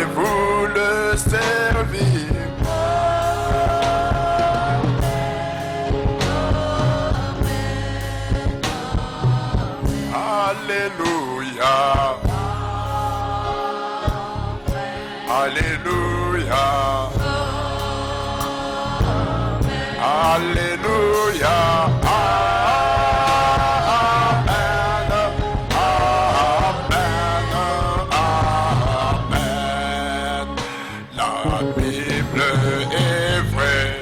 et vous le servir. Alléluia. Alléluia. Alléluia. La Bible est vraie,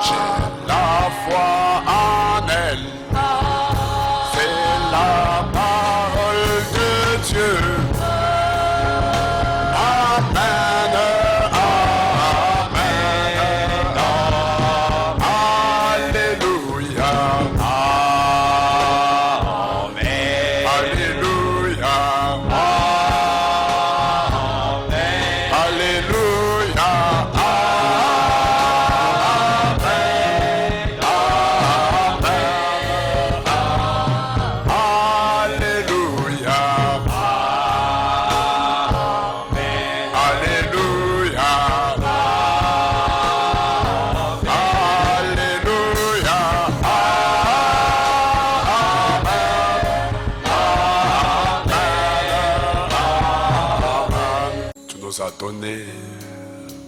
j'ai la foi en elle, c'est la parole de Dieu. Amen, amen, alléluia, amen, alléluia. Alléluia, amen, tu nous as donné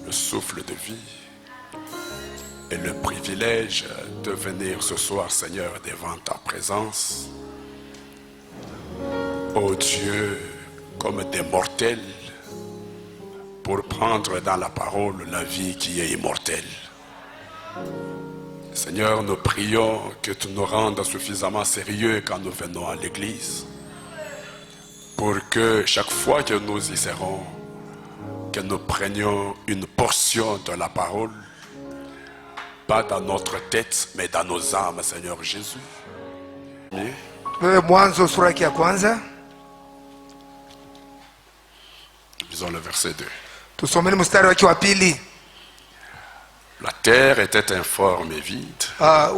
le souffle de vie et le privilège de venir ce soir, Seigneur, devant ta présence. Ô Dieu, comme des mortels, pour prendre dans la parole la vie qui est immortelle. Seigneur, nous prions que tu nous rendes suffisamment sérieux quand nous venons à l'église, pour que chaque fois que nous y serons, que nous prenions une portion de la parole, pas dans notre tête, mais dans nos âmes, Seigneur Jésus. Mwanzo sura ya kwanza. Lisons le verset 2. Tusomeni mstari wake wa pili. La terre était informe et vide.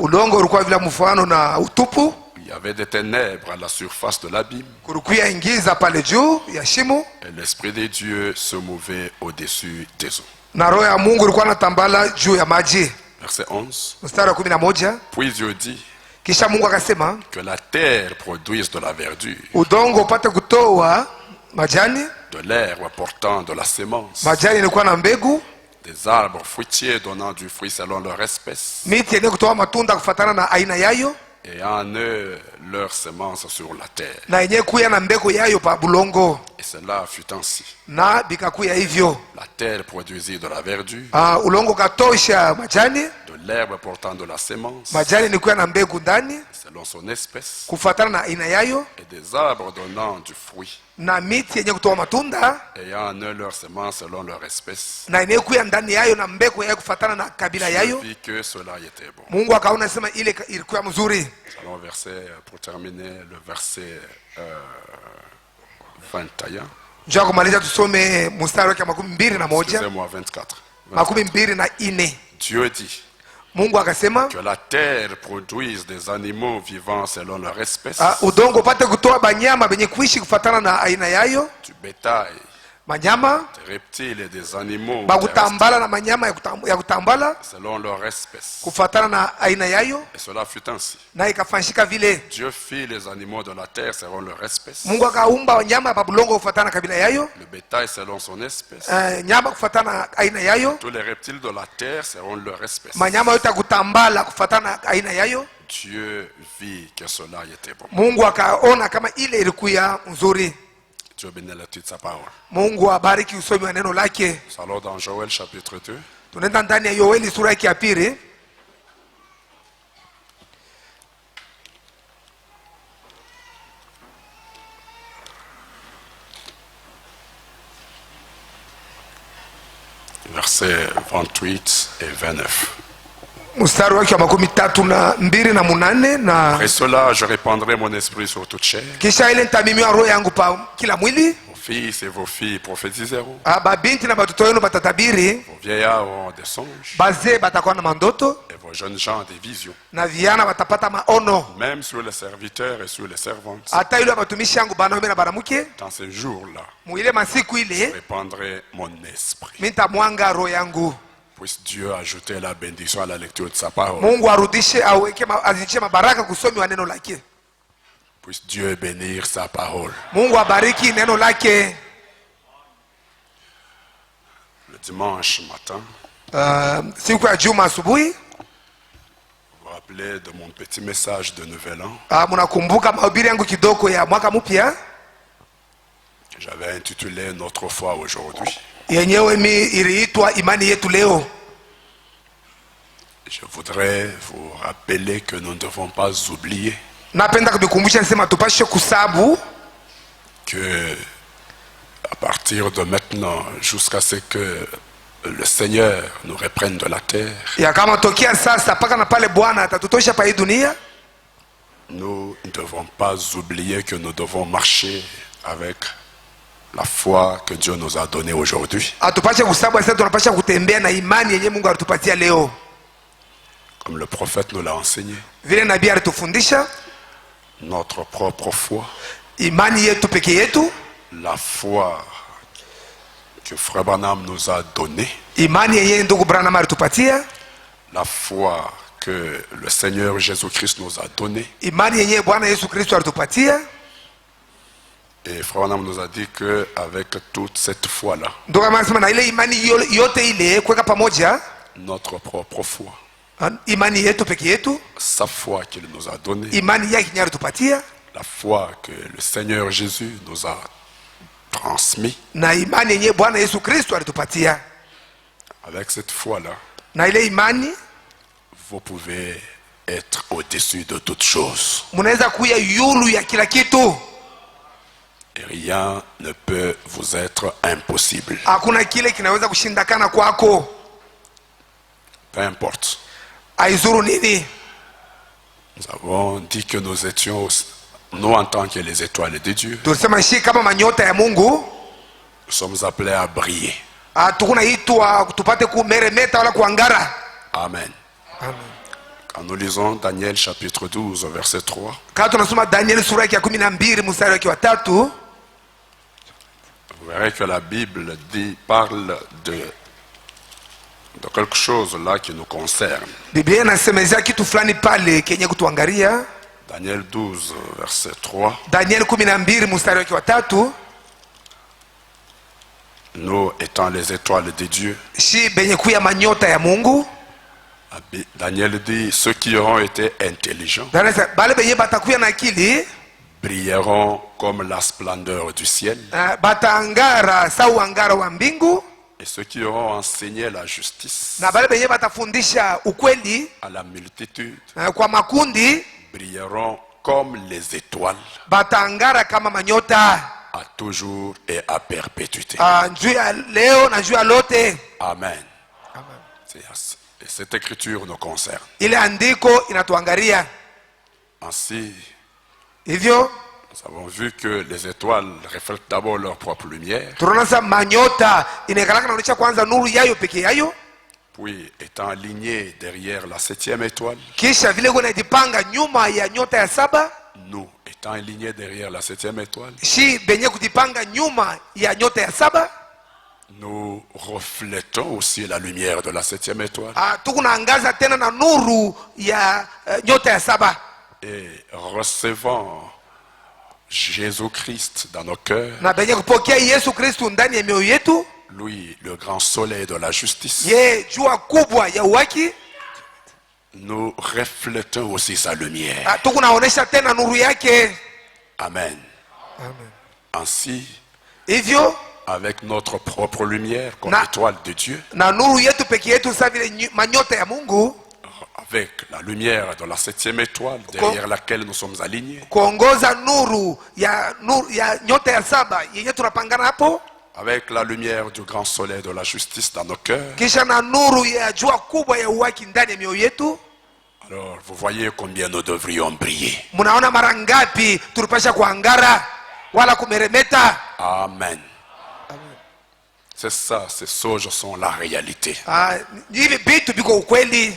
Udongo ulikuwa bila mfano na utupu. Il y avait des ténèbres à la surface de l'abîme. Kulikuwa ingiza pale juu ya shimo. Et l'Esprit de Dieu se mouvait au-dessus des eaux. Na roho ya Mungu ilikuwa inatambala juu ya maji. Verset 11. Mstari wa 11. Puis Dieu dit Kisha Mungu akasema que la terre produise de la verdure, udongo upate kutoa majani, de l'herbe portant de la sémence, majani ilikuwa na mbegu, des arbres fruitiers donnant du fruit selon leur espèce, miti yenye kutoa matunda kufatana na aina yayo, et en eux leur semence sur la terre. na yenye kuya na mbegu yayo pa bulongo. Et cela fut ainsi. Na bikakuya hivyo. La terre produisit de la verdure, Ulongo katosha majani, de l'herbe portant de la sémence, majani ni kuya na mbegu ndani selon son espèce, kufatana na aina yayo, et des arbres donnant du fruit, na miti yenye kutoa matunda ayant en eux leur semence selon leur espèce. na yenye kuya ndani yayo na mbegu yayo kufatana na kabila yayo. Je vis que cela était bon. Mungu akaona sema ile ilikuwa mzuri. Allons au verset, pour terminer, le verset 21. Njoo kumaliza tusome mstari wa 21. Excusez-moi, 24. 24. Dieu dit Mungu akasema que la terre produise des animaux vivants selon leur espèce, udongo upate kutoa banyama benye kuishi kufatana na aina yayo, du bétail, manyama des reptiles et des animaux bakutambala na manyama ya kutambala selon leur espèce. kufatana na aina yayo, Et cela fut ainsi. na ikafanyika vile. Dieu fit les animaux de la terre selon leur espèce, Mungu akaumba wanyama pa bulongo kufatana na kabila yayo, le bétail selon son espèce, nyama kufatana na aina yayo, tous les reptiles de la terre selon leur espèce. manyama yote kutambala kufatana na aina yayo. Dieu vit que cela était bon. Mungu akaona kama ile ilikuwa nzuri. Dieu bénit le titre de sa parole. Mungu abariki usomi wa neno lake. Nous allons dans Joël chapitre 2. Tunaenda ndani ya Yoeli sura ya pili. Versets 28 et 29. Mstari wake wa 32 na 8 na Après cela, je répandrai mon esprit sur toute chair. kisha ile nitamimia roho yangu pa kila mwili. Vos fils et vos filles prophétiseront. babinti na batoto wenu batatabiri, Vos vieillards auront des songes. bazee batakuwa na mandoto, Et vos jeunes gens des visions. na vijana batapata maono. Même sur les serviteurs et sur les servantes. Hata yule batumishi yangu banaume na banamuke, Dans ces jours-là, muile masiku je ile répandrai mon esprit. mitamwanga roho yangu. Puisse Dieu ajouter la bénédiction à la lecture de sa parole. Mungu arudishe, aweke azidishe mabaraka kusomi wa neno lake. Puisse Dieu bénir sa parole. Mungu abariki neno lake. Le dimanche matin, Siku ya Juma asubuhi, vous vous rappelez de mon petit message de Nouvel An. munakumbuka mahubiri yangu kidogo ya mwaka mpya J'avais intitulé Notre foi aujourd'hui. yenyewe iliitwa imani yetu leo. Je voudrais vous rappeler que nous ne devons pas oublier Napenda kubikumbusha nisema tupashe kusabu que à partir de maintenant jusqu'à ce que le Seigneur nous reprenne de la terre, ya kama tokea sasa paka na pale Bwana atatutosha pa hii dunia, nous ne devons pas oublier que nous devons marcher avec la foi que Dieu nous a donnée aujourd'hui. atupashe kusabu sasa, tunapasha kutembea na imani yenye Mungu alitupatia leo, Comme le prophète nous l'a enseigné, vile nabii alitufundisha. notre propre foi, Imani yetu peke yetu, la foi que Frère Branham nous a donnée, imani yenye ndugu Branham alitupatia, la foi que le Seigneur Jésus-Christ nous a donnée. imani yenye Bwana Yesu Kristo alitupatia. Et Frère Branham nous a dit qu'avec toute cette foi-là, Ndio kama nasema na ile imani yote ile kuweka pamoja, notre propre foi, imani yetu peke yetu, sa foi qu'il nous a donnée, imani yake yenye alitupatia, la foi que le Seigneur Jésus nous a transmis, na imani yenye Bwana Yesu Kristo alitupatia, avec cette foi-là, na ile imani vous pouvez être au-dessus de toutes choses. mnaweza kuya yulu ya kila kitu. Et rien ne peut vous être impossible. Hakuna kile kinaweza kushindakana kwako, Peu importe. aizuru nini. Nous avons dit que nous étions, nous en tant que les étoiles de Dieu, Tulisema shi kama manyota ya Mungu, nous sommes appelés à briller. tukunaitwa tupate kumeremeta wala kuangara. Amen. Amen. Quand nous lisons Daniel chapitre 12 verset 3, Kama tunasoma Danieli sura yake ya 12 mstari wake wa 3, vous verrez que la Bible parle de quelque chose là qui nous concerne. Biblia inasemezea kitu fulani pale kenye kutuangalia. Daniel 12 verset 3, Danieli 12 mstari wake wa 3, nous étant les étoiles de Dieu, shi benye kuya manyota ya Mungu. Daniel dit, ceux qui auront été intelligents Bale benye batakuya na akili brilleront comme la splendeur du ciel, bataangara sawa angara wa mbingu, et ceux qui auront enseigné la justice na bale benye batafundisha ukweli à la multitude kwa makundi brilleront comme les étoiles bataangara kama manyota à toujours et à perpétuité. juu ya leo na juu ya lote. Amen. Et cette écriture nous concerne. Ile andiko inatuangalia Ainsi, hivyo. nous avons vu que les étoiles reflètent d'abord leur propre lumière, Tunaona sasa manyota inaekalaka naonyesha kwanza nuru yayo peke yayo, puis étant alignées derrière la 7e étoile, kisha vile kuna jipanga nyuma ya nyota ya 7, nous étant alignés derrière la 7e étoile, shi benye kujipanga nyuma ya nyota ya 7, nous reflétons aussi la lumière de la 7e étoile tukunaangaza tena na nuru ya nyota ya 7, et recevons Jésus-Christ dans nos cœurs, na benye kupokea Yesu Kristu ndani ya mioyo yetu, lui le grand soleil de la justice. ye jua kubwa ya uwaki, Nous reflétons aussi sa lumière. tukunaonesha tena nuru yake. Amen. Amen. Ainsi, Hivyo avec notre propre lumière comme Na- étoile de Dieu, na nuru yetu peke yetu sasa vile manyota ya Mungu, avec la lumière de la 7e étoile derrière laquelle nous sommes alignés, kuongoza nuru ya nyota ya 7 yenye tunapangana hapo, avec la lumière du grand soleil de la justice dans nos cœurs. kisha na nuru ya jua kubwa ya uwaki ndani ya mioyo yetu. Alors, vous voyez combien nous devrions briller. Mnaona mara ngapi tulipasha kuangara. wala kumeremeta. Amen. C'est ça, ces choses sont la réalité. Hivi vitu biko ukweli.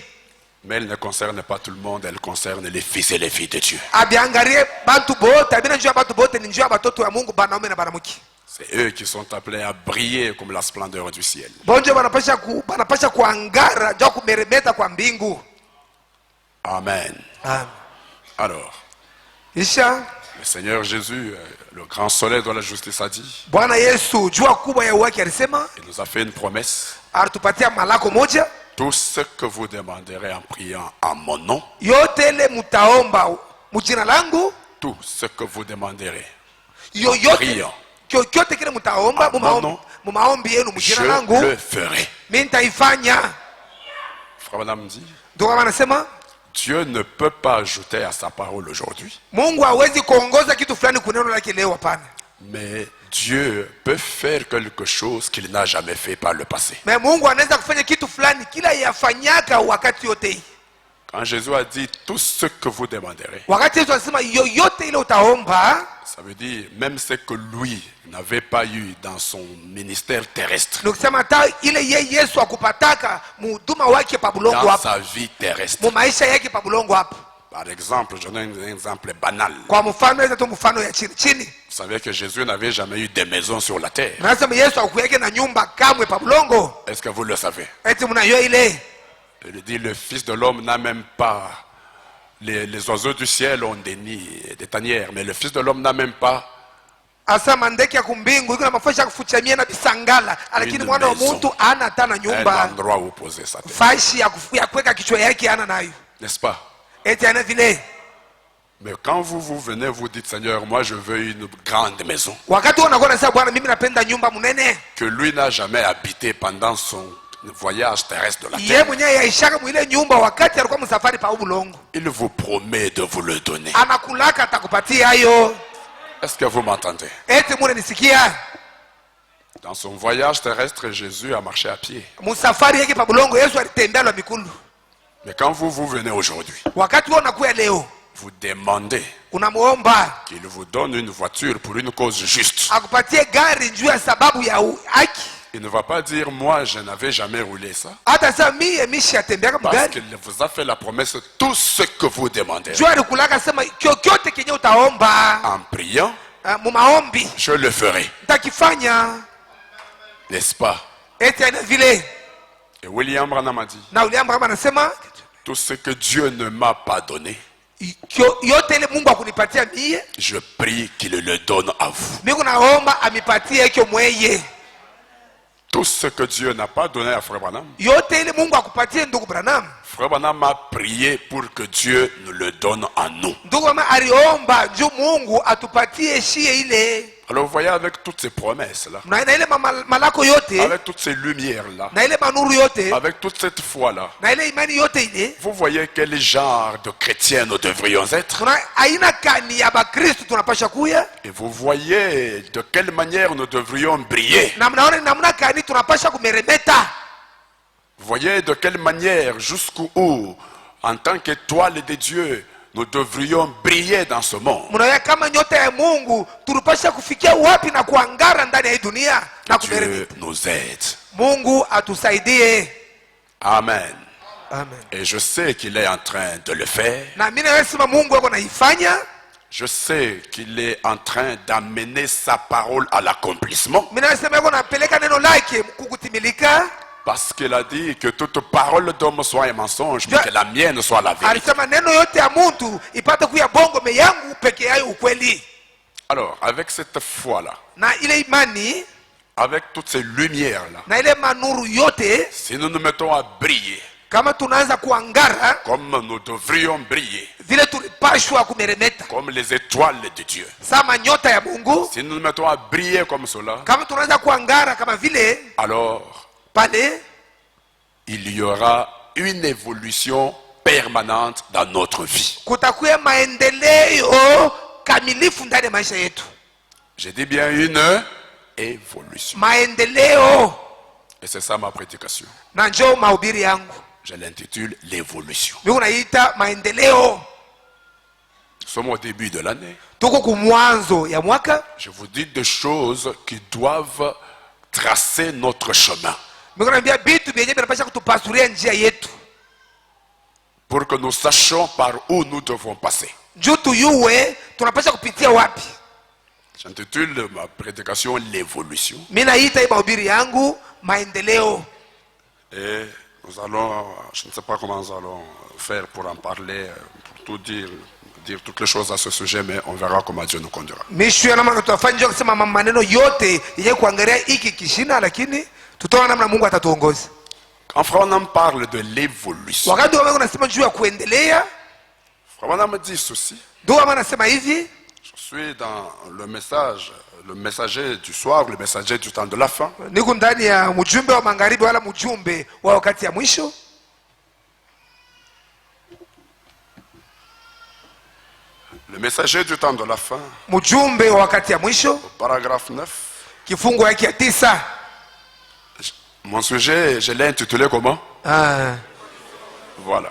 Mais elles ne concernent pas tout le monde, elles concernent les fils et les filles de Dieu. Abiangalie bantu bote, abina njua bantu bote ni njua batoto ya Mungu banaume na banamuke. C'est eux qui sont appelés à briller comme la splendeur du ciel. Bonjo banapasha kuangara jua kumeremeta kwa mbingu. Amen. Alors, Isha le Seigneur Jésus, le grand soleil de la justice, a dit, Bwana Yesu jua kubwa ya uwaki alisema, il nous a fait une promesse. alitupatia malako moja, Tout ce que vous demanderez en priant en mon nom, yote ile mutaomba mujina langu, tout ce que vous demanderez yoyote priant, kyokyote kile mutaomba mumaombi yenu mujina je langu, le ferai. mimi nitaifanya. Frère Madame dit, Ndio kama anasema Dieu ne peut pas ajouter à sa parole aujourd'hui. Mungu hawezi kuongoza kitu fulani kuneno lake leo, hapana. Mais Dieu peut faire quelque chose qu'il n'a jamais fait par le passé. Mais Mungu anaweza kufanya kitu fulani kila yafanyaka wakati yote hii. Quand Jésus a dit tout ce que vous demanderez, Wakati Yesu anasema yoyote ile utaomba, ça veut dire même ce que lui n'avait pas eu dans son ministère terrestre, nikusema hata ile Yesu akupataka muhuduma wake pa bulongo dans hapa, sa vie terrestre. mu maisha yake pa bulongo hapa. Par exemple, je donne un exemple banal. Kwa mfano hizo tu mfano ya chini chini. Vous savez que Jésus n'avait jamais eu de maison sur la terre. Nasema Yesu akuyeke na nyumba kamwe pa bulongo. Est-ce que vous le savez? Eti mnayo ile. Il dit le Fils de l'homme n'a même pas, les oiseaux du ciel ont des nids, des tanières, mais le Fils de l'homme n'a même pas Asa mandeke ya kumbingu iko na mafasha kufuchamia na bisangala, lakini mwana wa mtu ana hata na un nyumba. endroit où poser sa tête. Fashi ya kuweka kichwa yake ana nayo. N'est-ce pas? Eti ana vile. Mais quand vous venez, vous dites, Seigneur, moi je veux une grande maison. Wakati unakuwa unasema Bwana, mimi napenda nyumba munene. Que lui n'a jamais habité pendant son voyage terrestre de la Yeye terre. mwenyewe yaishaka mwile nyumba wakati alikuwa msafari pa ubulongo. Il vous promet de vous le donner. Anakulaka atakupatia hayo. Est-ce que vous m'entendez? Eti mune nisikia. Dans son voyage terrestre, Jésus a marché à pied. Msafari yake pa bulongo Yesu alitembea lwa mikundu. Mais quand vous venez aujourd'hui, Wakati wewe unakuja leo, vous demandez unamuomba qu'il vous donne une voiture pour une cause juste. akupatie gari juu ya sababu ya haki. Il ne va pas dire, moi je n'avais jamais roulé ça. Hata sasa mimi mishatembea kama Parce gari. qu'il vous a fait la promesse, tout ce que vous demandez. Juu alikulaka sema kyokyote kenye utaomba En priant, mu maombi je le ferai. nitakifanya. N'est-ce pas? Eti ana vile. Et William Branham a dit, Na uliamba kama anasema tout ce que Dieu ne m'a pas donné, yote ile Mungu akunipatia mie, je prie qu'il le donne à vous. mimi naomba amipatie hiyo mweye. Tout ce que Dieu n'a pas donné à Frère Branham, Yote ile Mungu akupatie ndugu Branham. Frère Branham a prié pour que Dieu nous le donne à nous. Ndugu mama aliomba juu Mungu atupatie shie ile. Alors vous voyez, avec toutes ces promesses-là, Na ile malako yote, avec toutes ces lumières-là, na ile manuru yote, avec toute cette foi-là, na ile imani yote ile, vous voyez quel genre de chrétiens nous devrions être. tuna aina kani ya Bakristo tunapasha kuya, Et vous voyez de quelle manière nous devrions briller. na mnaona namna kani tunapasha kumeremeta. Vous voyez de quelle manière, jusqu'où, en tant qu'étoile de Dieu, nous devrions briller dans ce monde. Mnaona kama nyota ya Mungu tunapasha kufikia wapi na kuangara ndani ya hii dunia na Dieu kumeremeta. nous aide. Mungu atusaidie. Amen. Amen. Et je sais qu'il est en train de le faire. Na mimi nasema Mungu wako naifanya. Je sais qu'il est en train d'amener sa parole à l'accomplissement. Mimi nasema yako napeleka neno lake kukutimilika. Parce qu'il a dit que toute parole d'homme soit un mensonge, mais que la mienne soit la vérité. Alisema neno yote ya mtu ipate kuya bongo, me yangu peke yayo ukweli. Alors, avec cette foi-là, Na ile imani, avec toutes ces lumières-là, na ile manuru yote, si nous nous mettons à briller, kama tunaanza kuangara comme nous devrions briller, vile tulipashwa kumeremeta comme les étoiles de Dieu, sama nyota ya Mungu, si nous nous mettons à briller comme cela, kama tunaanza kuangara kama vile alors pale, il y aura une évolution permanente dans notre vie. kutakuya maendeleo kamilifu ndani ya maisha yetu. Je dis bien une évolution. Maendeleo, Et c'est ça ma prédication. na njoo mahubiri yangu. Je l'intitule l'évolution. Mimi naita maendeleo. Nous sommes au début de l'année. tuko kumwanzo ya mwaka. Je vous dis des choses qui doivent tracer notre chemin. Nikwambia vitu vyenye vinapaswa kutupasuria njia yetu, pour que nous sachions par où nous devons passer. juu tuyuwe tunapaswa kupitia wapi. J'intitule ma prédication l'évolution. Mimi naita hii mahubiri yangu maendeleo. Et nous allons, je ne sais pas comment nous allons faire pour en parler, pour tout dire toutes les choses à ce sujet, mais on verra comment Dieu nous conduira. Mishu na maana tutafanya kusema maneno yote yenye kuangalia hiki kishina, lakini tutaona namna Mungu atatuongoza. Quand Frère Branham parle de l'évolution, Wakati wao wanasema juu ya kuendelea, Frère Branham dit ceci. ndio anasema hivi. Je suis dans le message, le messager du soir, le messager du temps de la fin. Niko ndani ya mjumbe wa magharibi wala mjumbe wa wakati ya mwisho. Le messager du temps de la fin, Mjumbe wa wakati ya mwisho, paragraphe 9. kifungu yake ya 9. Mon sujet, je l'ai intitulé comment? Voilà.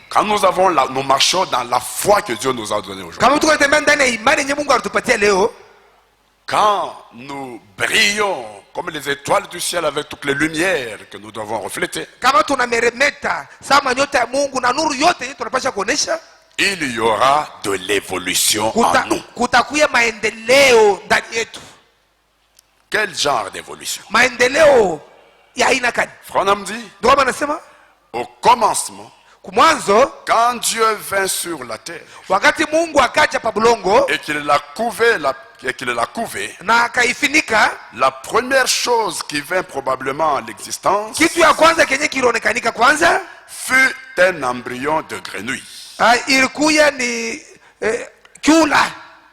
Quand nous marchons dans la foi que Dieu nous a donnée aujourd'hui. Kama tunatembea ndani ya imani yenye Mungu alitupatia leo, quand nous brillons comme les étoiles du ciel avec toutes les lumières que nous devons refléter, kama tunameremeta sama nyota ya Mungu na nuru yote yenye tunapaswa kuonesha, il y aura de l'évolution en nous. Kutakuya maendeleo ndani yetu. Quel genre d'évolution? Maendeleo ya aina gani? Frère Branham dit, Ndio anasema au commencement, kumwanzo, quand Dieu vint sur la terre wakati Mungu akaja pa bulongo et qu'il l'a couvé, na akaifinika, la première chose qui vint probablement à l'existence kitu ya kwanza kenye kilionekanika kwanza fut un embryon de grenouille. Ilikuya ni kiula,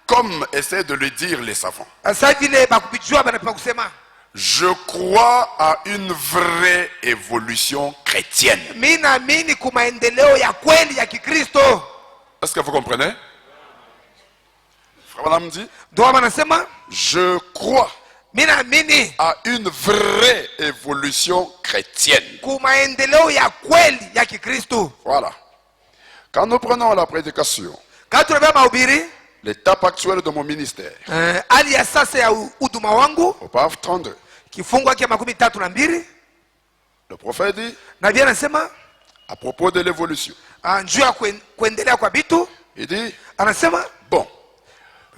comme essaient de le dire les savants. sasa vile bakubijua banapima kusema. Je crois à une vraie évolution chrétienne. Mimi naamini kwa maendeleo ya kweli ya Kikristo. Est-ce que vous comprenez? Frère Branham dit, je crois à une vraie évolution chrétienne. Kwa maendeleo ya kweli ya Kikristo. Voilà. Quand nous prenons la prédication, quand tunabeba mahubiri, l'étape actuelle de mon ministère, hali ya sasa ya huduma wangu, au paragraphe 32, kifungu yake 32, le prophète dit, nabii anasema à propos de l'évolution, njuu ya kuendelea kwa vitu, il dit, anasema bon,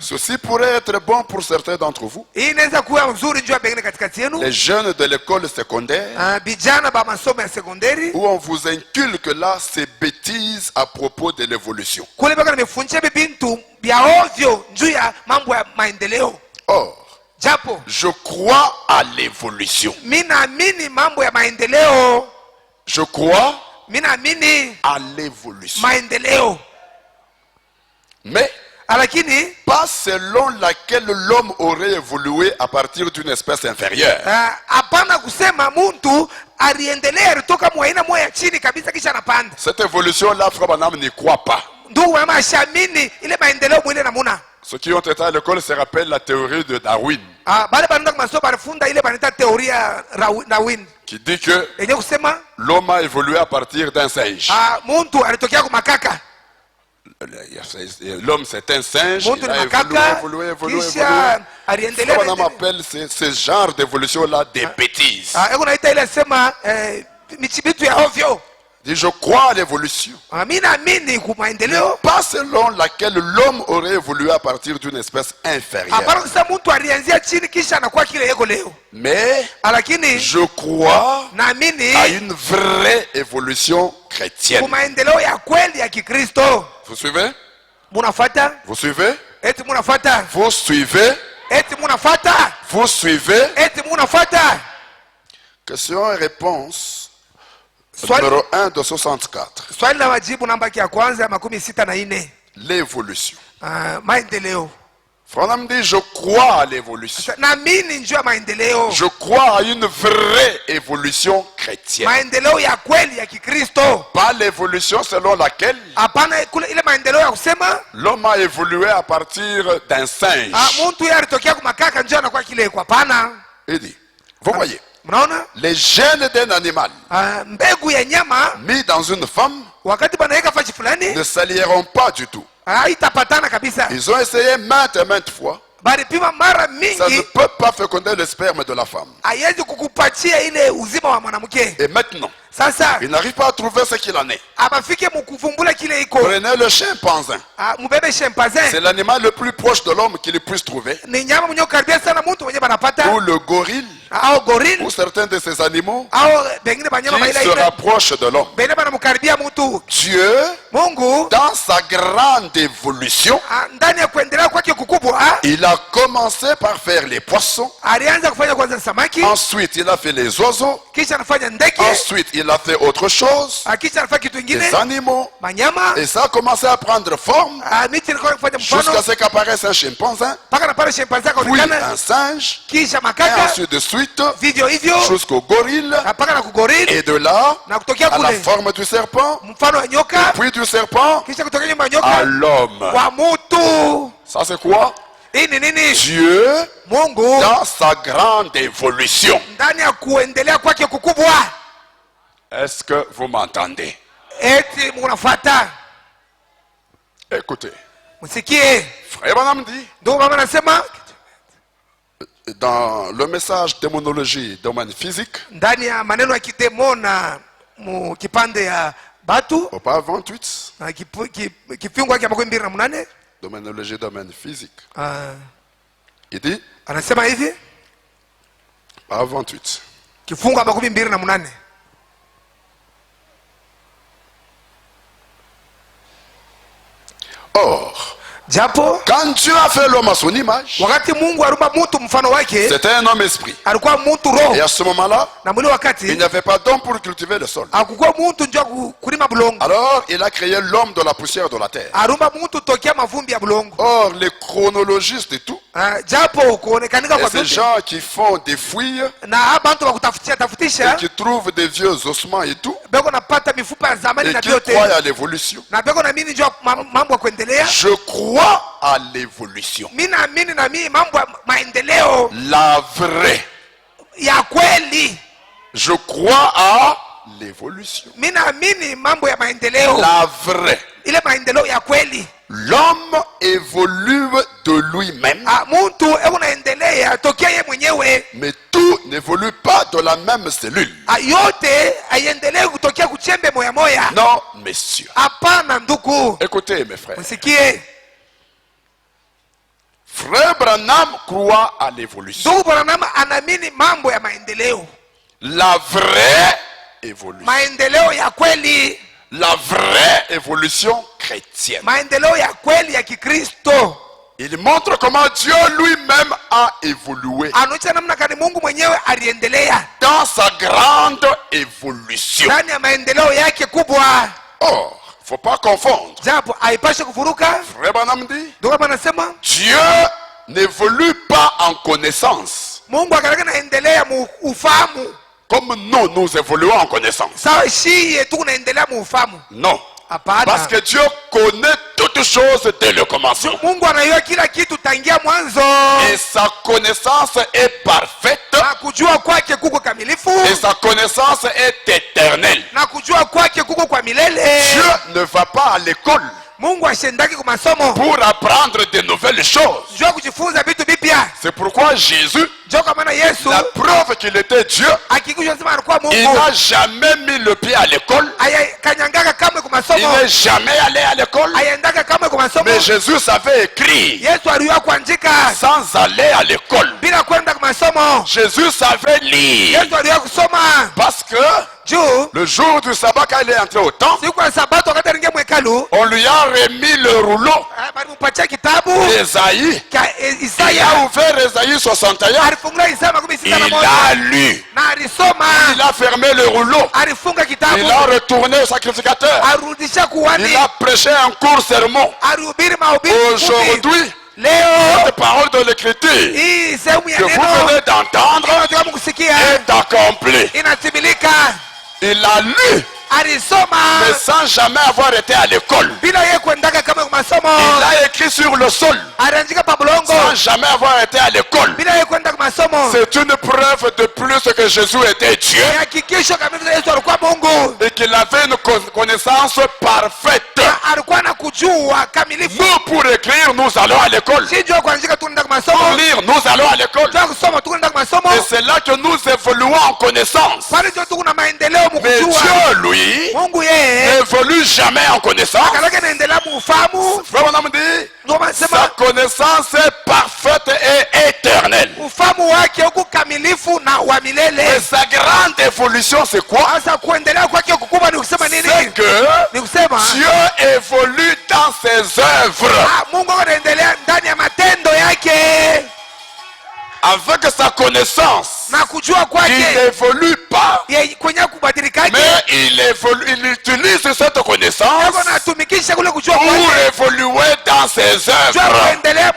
ceci pourrait être bon pour certains d'entre vous, hii inaweza kuwa nzuri njuu ya pengine katikati yenu, les jeunes de l'école secondaire, vijana ba masomo ya sekondari, où on vous inculque là ces bêtises à propos de l'évolution. kule baka nimefundisha bintu bya ovyo njuu ya mambo ya maendeleo. Or, japo je crois à l'évolution. Mimi naamini mambo ya maendeleo. Je crois mimi naamini à l'évolution. Maendeleo. Mais lakini pas selon laquelle l'homme aurait évolué à partir d'une espèce inférieure. Hapana kusema mtu aliendelea kutoka mwaina moja chini kabisa kisha anapanda. Cette évolution là, Frère Branham n'y croit pas. Ndugu mama ashamini ile maendeleo mwile namuna. Ceux qui ont été à l'école se rappellent la théorie de Darwin. Bale banaenda kumasomo balifunda ile banaita théorie ya Darwin. Qui dit que l'homme a évolué à partir d'un singe. Mtu alitokea kwa makaka. L'homme c'est un singe, il a évolué. On appelle ce genre d'évolution là des bêtises. Dit, je crois à l'évolution. Pas selon laquelle l'homme aurait évolué à partir d'une espèce inférieure. Mais je crois à une vraie évolution chrétienne. Vous suivez? Vous suivez? Vous suivez? Vous suivez? Question et réponse. Numéro 1 de 64. L'évolution. Frère Branham dit, je crois à l'évolution. Je crois à une vraie évolution chrétienne. Pas l'évolution selon laquelle l'homme a évolué à partir d'un singe. Il dit, vous voyez, les gènes d'un animal mis dans une femme ne s'allieront pas du tout. haitapatana kabisa. Ils ont essayé maintes et maintes fois. Balipima mara Ça ne mingi, peut pas féconder le sperme de la femme. haiwezi kukupatia ile uzima wa mwanamke. Et maintenant, Sasa il n'arrive pas à trouver ce qu'il en est. abafike mukuvumbula kile iko. Prenez le chimpanzin. Mubebe C'est chimpanzin. l'animal le plus proche de l'homme qu'il puisse trouver. Ni nyama mwenye karibia sana mtu mwenye banapata. Ou le gorille, Au gorille. ou certains de ces animaux Au bengine banyama qui baila se ile. rapprochent de l'homme. Bengine banamkaribia mtu. Dieu, Mungu dans sa grande évolution, ndani ya kuendelea kwake kukubwa, il a commencé par faire les poissons. alianza kufanya kwanza samaki, Ensuite, il a fait les oiseaux. kisha anafanya ndege, Ensuite, il a fait autre chose, kisha anafanya kitu kingine, des animaux. manyama. Et ça a commencé à prendre forme Miti ilikuwa kufanya mfano jusqu'à ce qu'apparaisse un chimpanzin, mpaka na pale chimpanzee puis akaonekana, un singe, kisha et makaka, ainsi de suite, vivyo hivyo jusqu'au gorille. mpaka na kugorili, Et de là, na kutokea à la kule forme du serpent, mfano wa nyoka, puis du serpent kisha kutokea nyuma ya à nyoka l'homme. kwa mutu. Ça c'est quoi? Hii ni nini? Dieu, Mungu dans sa grande évolution. ndani ya kuendelea kwake kukubwa. Est-ce que vous m'entendez? Eti munafuata, Écoutez, msikie. Frère Branham dit, Ndio mama anasema dans le message démonologie domaine physique, ndani ya maneno ya kidemona mu kipande ya batu au pas 28, na kifungu yake 28, démonologie domaine physique, ah, il dit, anasema hivi, pas 28, kifungu 28, or, japo quand Dieu a fait l'homme à son image, wakati Mungu aliumba mtu mfano wake, c'était un homme esprit. alikuwa mtu roho, Et à ce moment-là, na mwili il wakati n'y avait pas d'homme pour cultiver le sol. hakukuwa mtu njoo kulima bulongo, Alors, il a créé l'homme de la poussière de la terre. aliumba mtu tokea mavumbi ya bulongo. Or, les chronologistes et tout, Japo kuonekanika et kwa ces vyote gens qui font des fouilles, na bantu wa kutafutia et tafutisha qui trouvent des vieux ossements et tout, beko napata mifupa ya zamani et na qui vyote, croient à l'évolution. na beko na mimi njoo mambo ya kuendelea. Je crois à l'évolution. Mimi naamini na mimi mambo ya maendeleo La vraie. ya kweli. Je crois à l'évolution. Mimi naamini mambo ya maendeleo, La vraie. ile maendeleo ya kweli. L'homme évolue de lui-même, Mtu unaendelea tokea yeye mwenyewe, mais tout n'évolue pas de la même cellule. yote haiendelee kutokea kuchembe moya moya. Non, messieurs. Hapana ndugu, Écoutez, mes frères. msikie. Frère Branham croit à l'évolution. Ndugu Branham anaamini mambo ya maendeleo, La vraie évolution. maendeleo ya kweli, La vraie évolution chrétienne. maendeleo ya kweli ya Kikristo. Il montre comment Dieu lui-même a évolué. Anaonyesha namna gani Mungu mwenyewe aliendelea Dans sa grande évolution. ndani ya maendeleo yake kubwa. Or, faut pas confondre. Japo haipashe kufuruka. Frère Branham dit, Ndio kama anasema Dieu n'évolue pas en connaissance. Mungu akalega naendelea mu ufahamu Comme nous évoluons en connaissance. sawa, shie tu kunaendelea mu ufahamu. Non. Hapana, Parce que Dieu connaît toutes choses dès le commencement. Mungu anajua kila kitu tangia mwanzo, Et sa connaissance est parfaite. na kujua kwake kuko kamilifu, Et sa connaissance est éternelle. na kujua kwake kuko kwa milele. Dieu ne va pas à l'école Mungu ashendaki kwa masomo pour apprendre de nouvelles choses. jua kujifunza vitu vipya. C'est pourquoi Jésus, Ndio kwa maana Yesu la preuve qu'il était Dieu, akikuja sema alikuwa il Mungu, n'a jamais mis le pied à l'école. kanyangaka kamwe kwa Il masomo, n'est jamais allé à l'école. ayaendaka kamwe kwa masomo. Mais Jésus savait écrire Yesu aliwa kuandika sans aller à l'école. bila kwenda kwa masomo. Jésus savait lire. Yesu aliwa kusoma Parce que juu le jour du sabbat, quand il est entré au temple, siku ya Sabato wakati aliingia mwekalu, on lui a remis le rouleau balimpatia kitabu d'Ésaïe. cha Il Isaya, a ouvert Ésaïe 61. alifungua Isaya 61 Il a lu. na alisoma, Il a fermé le rouleau. alifunga kitabu, Il a retourné au sacrificateur. arudisha kuhani, Il a prêché un court sermon. alihubiri mahubiri fupi. Aujourd'hui, Leo cette parole de l'écriture hii sehemu ya que vous neno venez d'entendre tunataka kusikia est accomplie. inatimilika. Il a lu alisoma mais sans jamais avoir été à l'école. bila yeye kuendaka kama masomo. Il a écrit sur le sol Aliandika pa bulongo sans jamais avoir été à l'école. bila yeye kuenda masomo. C'est une preuve de plus que Jésus était Dieu Ni hakikisho kabisa Yesu alikuwa Mungu. et qu'il avait une connaissance parfaite. Na alikuwa na kujua kamilifu. Nous, pour écrire, nous allons à l'école. Si ndio kuandika tunaenda Pour masomo. lire, nous allons à l'école. Ndio kusoma tunaenda masomo. Et c'est là que nous évoluons en connaissance. Pale ndio tuko na maendeleo Mais mkujua. Dieu, lui, Mungu yeye n'évolue jamais en connaissance. kalaka naendelea mufahamu. Frère, on dit, Ndio sa nasema connaissance est parfaite et éternelle. ufahamu wake huko kamilifu na wa Et milele. sa grande évolution, c'est quoi? Sasa kuendelea kwake kukubwa ni kusema C'est nini? que Ni kusema Dieu évolue dans ses œuvres. Mungu anaendelea ndani ya matendo yake Avec sa connaissance. na kujua Il kwake n'évolue pas, kwenye kubadilikaje. mais il utilise cette connaissance Yako natumikisha kule kujua pour kwake évoluer dans ses jua œuvres. kuendelea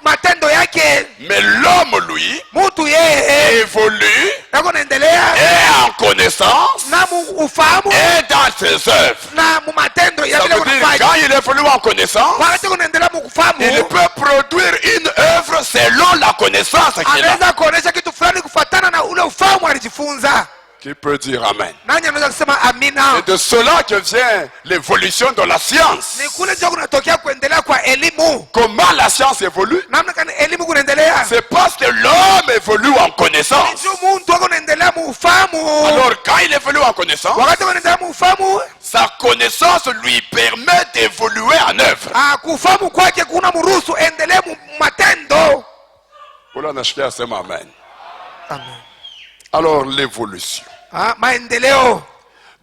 matendo yake. Mais l'homme, lui, Mtu yeye évolue yako naendelea et en connaissance na ufahamu et dans ses œuvres. na matendo ya Ça vile veut dire unafanya. quand il évolue en connaissance, Wakati unaendelea il kufahamu, peut produire une œuvre selon la connaissance qu'il a. anaweza kuonesha kitu fulani kufuatana na ule ufahamu alijifunza. Qui peut dire Amen? Nani anaweza kusema amina? C'est de cela que vient l'évolution de la science. Ni kule ndio kunatokea kuendelea kwa elimu. Comment la science évolue? Namna gani elimu kunaendelea? C'est parce que l'homme évolue en connaissance. Ndio mtu wako unaendelea muufahamu. Alors quand il évolue en connaissance, Wakati unaendelea muufahamu, sa connaissance lui permet d'évoluer en œuvre. kufahamu kwake kuna mruhusu endelee matendo. Voilà, nashikia sema Amen. Amen. Alors l'évolution. Maendeleo.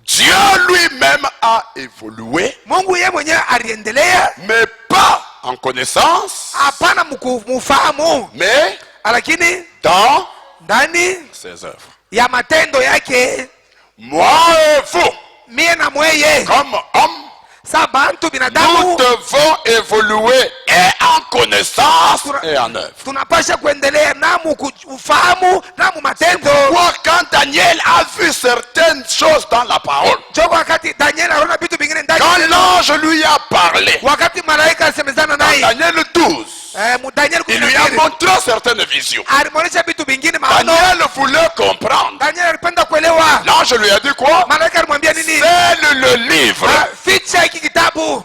Dieu lui-même a évolué, Mungu yeye mwenyewe aliendelea, mais pas en connaissance, hapana mufahamu, mais lakini dans ndani ses œuvres. ya matendo yake. Moi et vous, Mie na mweye comme hommes, sa bantu nous binadamu devons évoluer et en connaissance et en œuvre. tunapasha kuendelea namu ufahamu namu matendo. Moi, quand Daniel a vu certaines choses dans la parole, Joko wakati Daniel aliona vitu vingine ndani, quand l'ange lui a parlé, wakati malaika asemezana dans naye Daniel 12, Daniel il lui a montré certaines visions. alimuonesha vitu vingine maono. Daniel voulait comprendre. Daniel alipenda kuelewa. L'ange lui a dit quoi? Malaika alimwambia nini? Scelle le livre. Ficha hiki kitabu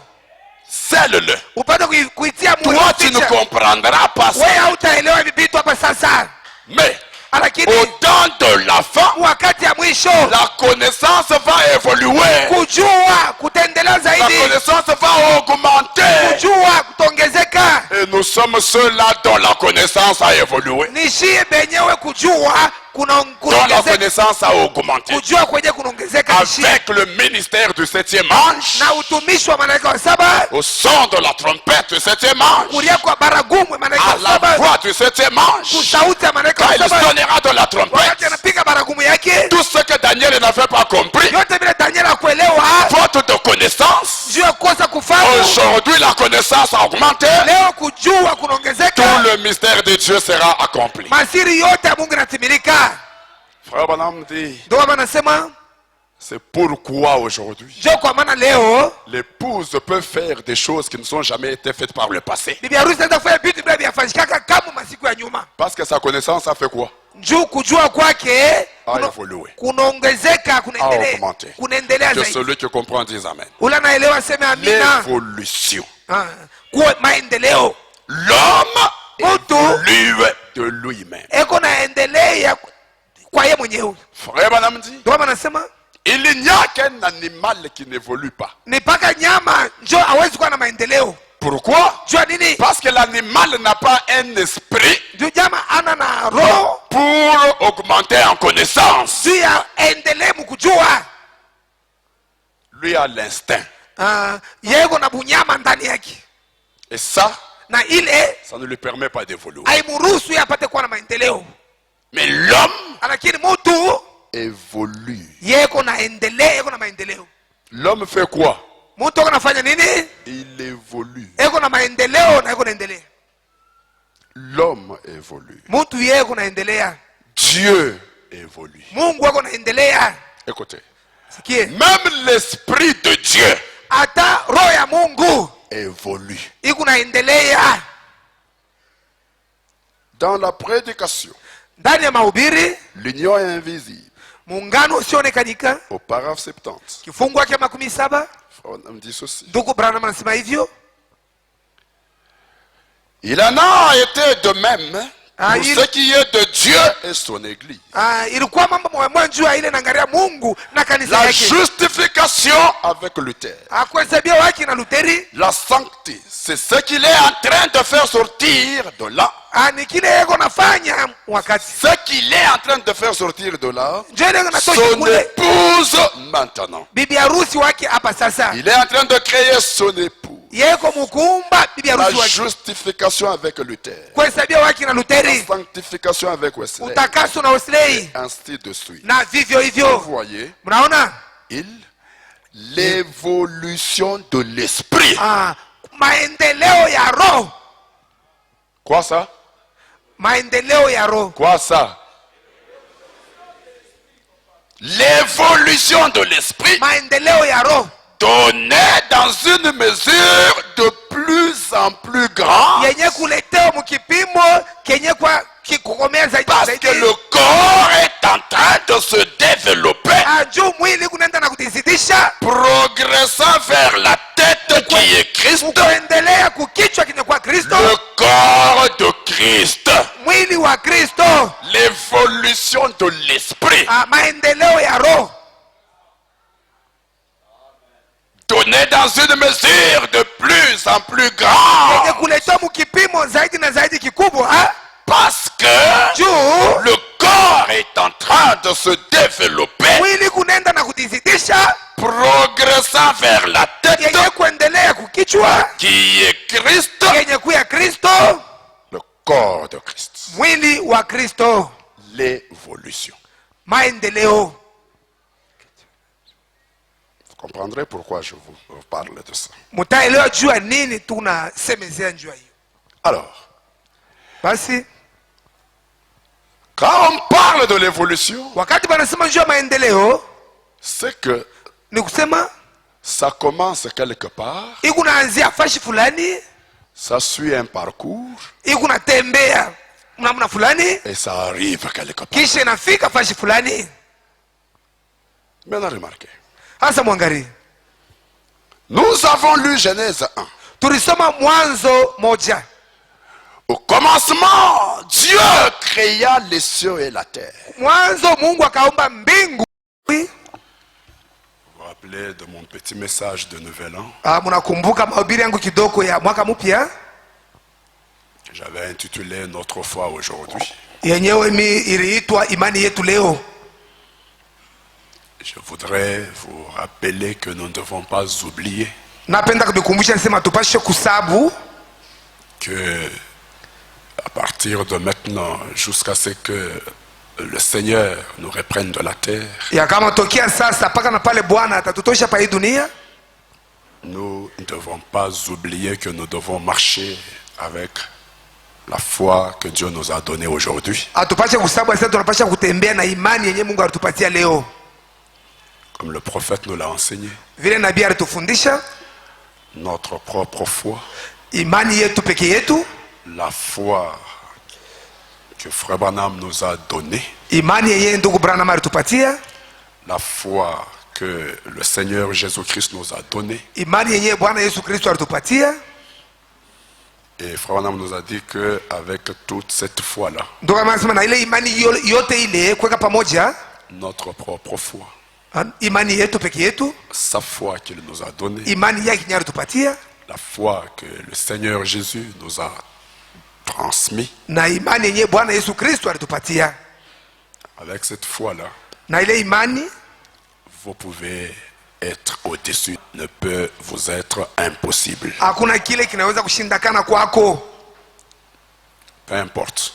Scelle-le. upate kuitia Toi, tu ne comprendras pas ça. wewe hautaelewa hivi vitu hapa sasa, Mais lakini au temps de la fin, wakati ya mwisho la connaissance va évoluer. kujua kutendelea La zaidi, connaissance va augmenter. kujua kutongezeka. Et nous sommes ceux-là dont la connaissance a évolué. Nishie benyewe kujua Dont la kunaongezeka, connaissance a augmenté. kujua kwenye kunaongezeka nishie. Avec le ministère du 7e ange, Na utumishi wa malaika wa saba, au son de la trompette du 7e ange, kulia kwa baragumu ya malaika à wa la saba, voix du 7e ange, kusauti ya malaika quand wa il saba, sonnera de la trompette, wakati anapiga baragumu yake, tout ce que Daniel n'avait pas compris, yote vile Daniel hakuelewa faute de connaissance, juu ya kukosa kufahamu, aujourd'hui la connaissance a augmenté, leo kujua kunaongezeka, tout le mystère de Dieu sera accompli. masiri yote ya Mungu yanatimilika. Frère Branham dit, Ndio maana nasema c'est pourquoi aujourd'hui, ndio kwa maana leo l'épouse peut faire des choses qui ne sont jamais été faites par le passé. bibi harusi anaweza kufanya vitu bila vyafanyikaka kama masiku ya nyuma. Parce que sa connaissance a fait quoi? Juu kujua kwake A évolué. kunaongezeka, augmenté. kunaendelea Que zaidi. celui qui comprend dise Amen. Ula naelewa sema amina. L'évolution. Kuwa maendeleo. L'homme Mtu évolue de lui-même. eko naendelea kwa yeye mwenyewe. Frère Branham dit, Ndio maana nasema il n'y a qu'un animal qui n'évolue pas. ni paka nyama njo hawezi kuwa na maendeleo. Pourquoi? Jua nini? Parce que l'animal n'a pas un esprit Juu nyama ana na roho pour augmenter en connaissance. juu ya endelee mkujua. Lui a l'instinct. Yeye kuna bunyama ndani yake. Et ça, Na ile ça ne lui permet pas d'évoluer. haimruhusu yeye apate kuwa na maendeleo. Mais l'homme Lakini mtu évolue. yeye kuna endelea, yeye kuna maendeleo. L'homme fait quoi? Mtu ako nafanya nini? Il évolue. Eko na maendeleo na eko naendelea. L'homme évolue. Mtu yeye kuna endelea. Dieu évolue. Mungu ako naendelea. Écoutez, sikie, même l'esprit de Dieu hata roho ya Mungu évolue. ikunaendelea Dans la prédication, ndani ya mahubiri, l'union invisible, muungano usionekanika, au paragraphe 70, kifungu yake 17, on me dit ceci. ndugu Branham anasema hivyo. Il en a été de même Ah, pour ce qui est de Dieu et son église. Ilikuwa mambo moja juu ya ile naangalia Mungu na kanisa La yake. justification avec Luther. Akuhesabia wake na Luteri. La sanctité, c'est ce qu'il est en train de faire sortir de là. Ni kile yego nafanya wakati. Ce qu'il est en train de faire sortir de là, Njoo yego natosha son kule. épouse maintenant. Bibi harusi wake hapa sasa. Il est en train de créer son époux. Yeko mukumba bibi La harusi wake. justification avec Luther. Kuhesabia wake na La Luteri. sanctification avec Wesley. Utakaso na Wesley. Ainsi de suite. Na vivyo hivyo. Vous voyez, Mnaona? l'évolution de l'esprit. Maendeleo ya roho. Quoi ça? Maendeleo ya roho. Quoi ça? L'évolution de l'esprit Maendeleo ya roho. donnée dans une mesure de plus en plus grande. Yenye kuletewa mkipimo kenye kwa kikukomea zaidi Parce zaidi. que le corps est en train de se développer, Juu mwili kunaenda na kutizidisha, progressant vers la tête qui est Christ, kuendelea kukichwa kenye kwa Kristo, le corps de Christ, mwili wa Kristo. l'évolution de l'esprit Maendeleo ya roho donnée dans une mesure de plus en plus grande. yenye kuletewa mkipimo zaidi na zaidi kikubwa. Parce que Juu le corps est en train de se développer, mwili kunaenda na kutizidisha, progressant vers la tête yenye kuendelea kukichwa qui est Christ, yenye kuya Kristo, le corps de Christ. mwili wa Kristo. L'évolution. Maendeleo. Vous comprendrez pourquoi je vous parle de ça. Mutaelewa juu ya nini tunasemezea juu hiyo. Alors, Basi quand on parle de l'évolution, wakati banasema juu ya maendeleo, c'est que ni kusema ça commence quelque part, ikunaanzia fashi fulani, ça suit un parcours ikunatembea namna fulani, et ça arrive quelque part. kisha inafika fashi fulani. Maintenant, remarquez. Hasa mwangalie, Nous avons lu Genèse 1. tulisoma Mwanzo 1. Au commencement, Dieu créa les cieux et la terre. Mwanzo Mungu akaumba mbingu. Vous vous rappelez de mon petit message de Nouvel An? Mnakumbuka mahubiri yangu kidogo ya mwaka mpya? J'avais intitulé Notre foi aujourd'hui. Yenyewe iliitwa imani yetu leo. Je voudrais vous rappeler que nous ne devons pas oublier Napenda kubikumbusha nisema tupashe kusabu que à partir de maintenant jusqu'à ce que le Seigneur nous reprenne de la terre, ya kama tokea sasa paka na pale Bwana atatutosha pa hii dunia, nous ne devons pas oublier que nous devons marcher avec la foi que Dieu nous a donnée aujourd'hui. atupashe kusabu sasa, tunapasha kutembea na imani yenye Mungu alitupatia leo, Comme le prophète nous l'a enseigné, vile nabii alitufundisha. notre propre foi, Imani yetu peke yetu, la foi que Frère Branham nous a donnée, imani yenye ndugu Branham alitupatia, la foi que le Seigneur Jésus-Christ nous a donnée. imani yenye Bwana Yesu Kristo alitupatia. Et Frère Branham nous a dit qu'avec toute cette foi-là, Ndio kama nasema na ile imani yote ile kuweka pamoja, notre propre foi, imani yetu peke yetu, sa foi qu'il nous a donnée, imani yake yenye alitupatia, la foi que le Seigneur Jésus nous a transmis, na imani yenye Bwana Yesu Kristo alitupatia. avec cette foi-là, Na ile imani vous pouvez être au-dessus, ne peut vous être impossible. hakuna kile kinaweza kushindakana kwako. Peu importe